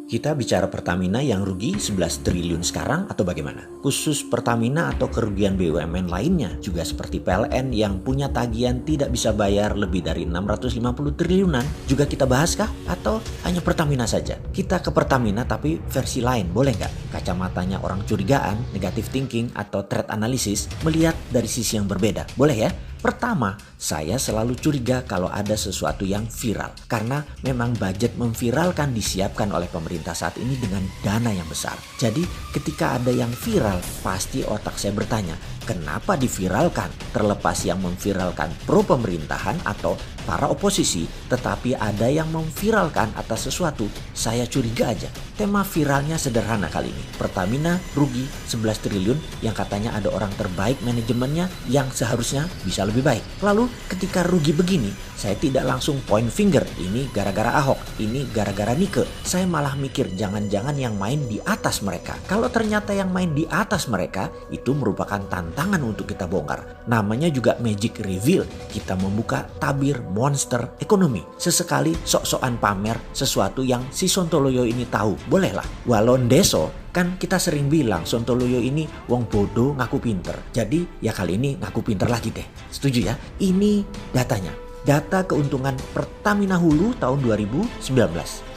Kita bicara Pertamina yang rugi 11 triliun sekarang atau bagaimana? Khusus Pertamina atau kerugian BUMN lainnya juga seperti PLN yang punya tagihan tidak bisa bayar lebih dari 650 triliunan juga kita bahas kah? Atau hanya Pertamina saja? Kita ke Pertamina tapi versi lain, boleh nggak? Kacamatanya orang curigaan, negative thinking atau threat analysis melihat dari sisi yang berbeda, boleh ya? Pertama, saya selalu curiga kalau ada sesuatu yang viral. Karena memang budget memviralkan disiapkan oleh pemerintah saat ini dengan dana yang besar. Jadi ketika ada yang viral, pasti otak saya bertanya, kenapa diviralkan? Terlepas yang memviralkan pro pemerintahan atau para oposisi, tetapi ada yang memviralkan atas sesuatu, saya curiga aja. Tema viralnya sederhana kali ini. Pertamina rugi 11 triliun yang katanya ada orang terbaik manajemennya yang seharusnya bisa lebih baik. Lalu ketika rugi begini, saya tidak langsung point finger, ini gara-gara Ahok, ini gara-gara Nike. Saya malah mikir jangan-jangan yang main di atas mereka. Kalau ternyata yang main di atas mereka, itu merupakan tantangan untuk kita bongkar. Namanya juga magic reveal. Kita membuka tabir monster ekonomi. Sesekali sok-sokan pamer sesuatu yang si Sontoloyo ini tahu. Bolehlah. Walau ndeso, kan kita sering bilang Sontoloyo ini wong bodoh ngaku pinter. Jadi ya kali ini ngaku pinter lagi deh. Setuju ya? Ini datanya. Data keuntungan Pertamina Hulu tahun 2019.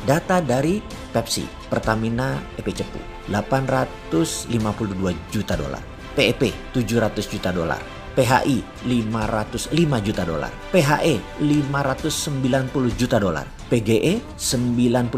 Data dari Pepsi, Pertamina EP Cepu, 852 juta dolar. PEP 700 juta dolar. PHI 505 juta dolar. PHE 590 juta dolar. PGE 95,6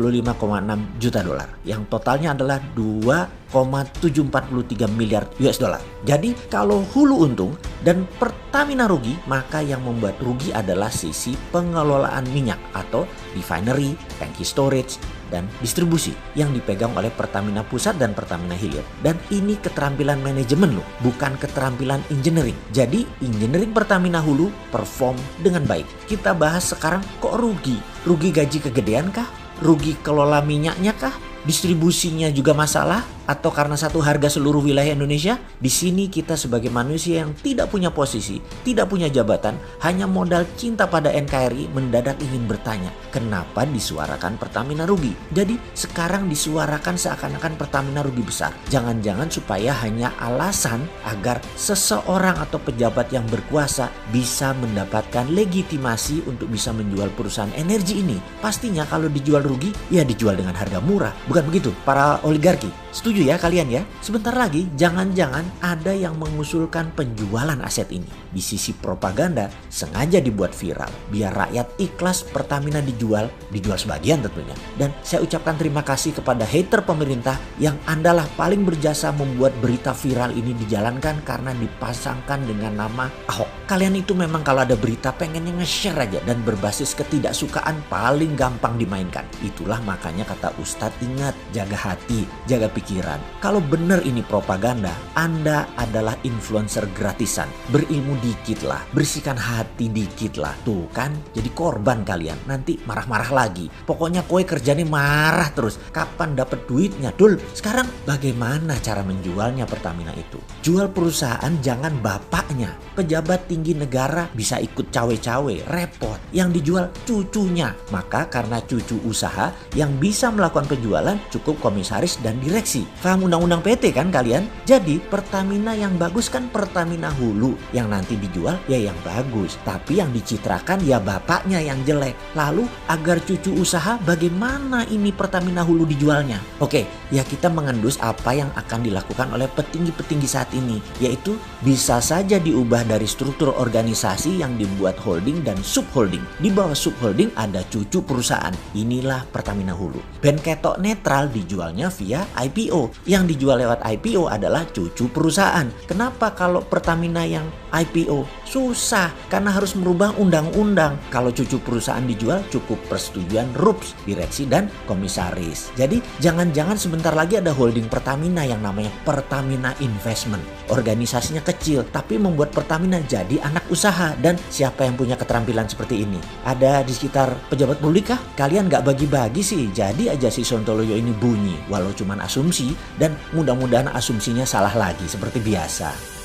juta dolar. Yang totalnya adalah 2,743 miliar US dollar. Jadi kalau Hulu untung dan Pertamina rugi, maka yang membuat rugi adalah sisi pengelolaan minyak atau refinery, tangki storage, dan distribusi yang dipegang oleh Pertamina Pusat dan Pertamina Hilir. Dan ini keterampilan manajemen loh, bukan keterampilan engineering. Jadi engineering Pertamina Hulu perform dengan baik. Kita bahas sekarang kok rugi? Rugi gaji kegedean kah? Rugi kelola minyaknya kah? Distribusinya juga masalah? Atau karena satu harga seluruh wilayah Indonesia? Di sini kita sebagai manusia yang tidak punya posisi, tidak punya jabatan, hanya modal cinta pada NKRI mendadak ingin bertanya, kenapa disuarakan Pertamina rugi? Jadi sekarang disuarakan seakan-akan Pertamina rugi besar. Jangan-jangan supaya hanya alasan agar seseorang atau pejabat yang berkuasa bisa mendapatkan legitimasi untuk bisa menjual perusahaan energi ini. Pastinya kalau dijual rugi, ya dijual dengan harga murah. Bukan begitu para oligarki? Setuju ya kalian ya? Sebentar lagi jangan-jangan ada yang mengusulkan penjualan aset ini. Di sisi propaganda sengaja dibuat viral biar rakyat ikhlas Pertamina dijual sebagian tentunya. Dan saya ucapkan terima kasih kepada hater pemerintah yang andalah paling berjasa membuat berita viral ini dijalankan karena dipasangkan dengan nama Ahok. Kalian itu memang kalau ada berita pengennya nge-share aja dan berbasis ketidaksukaan paling gampang dimainkan. Itulah makanya kata Ustadz, ingat, jaga hati, jaga pikiran. Kalau benar ini propaganda, Anda adalah influencer gratisan. Berilmu dikit lah, bersihkan hati dikit lah. Tuh kan, jadi korban kalian. Nanti marah-marah lagi. Pokoknya kowe kerjanya marah terus. Kapan dapat duitnya? Dul, sekarang bagaimana cara menjualnya Pertamina itu? Jual perusahaan jangan bapaknya. Pejabat tinggi negara bisa ikut cawe-cawe, repot. Yang dijual cucunya. Maka karena cucu usaha yang bisa melakukan penjualan cukup komisaris dan direksi. Paham undang-undang PT kan kalian? Jadi Pertamina yang bagus kan Pertamina Hulu. Yang nanti dijual ya yang bagus. Tapi yang dicitrakan ya bapaknya yang jelek. Lalu agar cucu usaha bagaimana ini Pertamina Hulu dijualnya? Oke, ya kita mengendus apa yang akan dilakukan oleh petinggi-petinggi saat ini. Yaitu bisa saja diubah dari struktur organisasi yang dibuat holding dan subholding. Di bawah subholding ada cucu perusahaan. Inilah Pertamina Hulu. Ben ketok netral dijualnya via IPO. Yang dijual lewat IPO adalah cucu perusahaan. Kenapa kalau Pertamina yang IPO? Susah, karena harus merubah undang-undang. Kalau cucu perusahaan dijual cukup persetujuan RUPS, direksi dan komisaris. Jadi jangan-jangan sebentar lagi ada holding Pertamina yang namanya Pertamina Investment. Organisasinya kecil, tapi membuat Pertamina jadi anak usaha. Dan siapa yang punya keterampilan seperti ini? Ada di sekitar pejabat publik kah? Kalian gak bagi-bagi sih, jadi aja si Sontoloyo ini bunyi. Walau cuman asumsi, dan mudah-mudahan asumsinya salah lagi seperti biasa.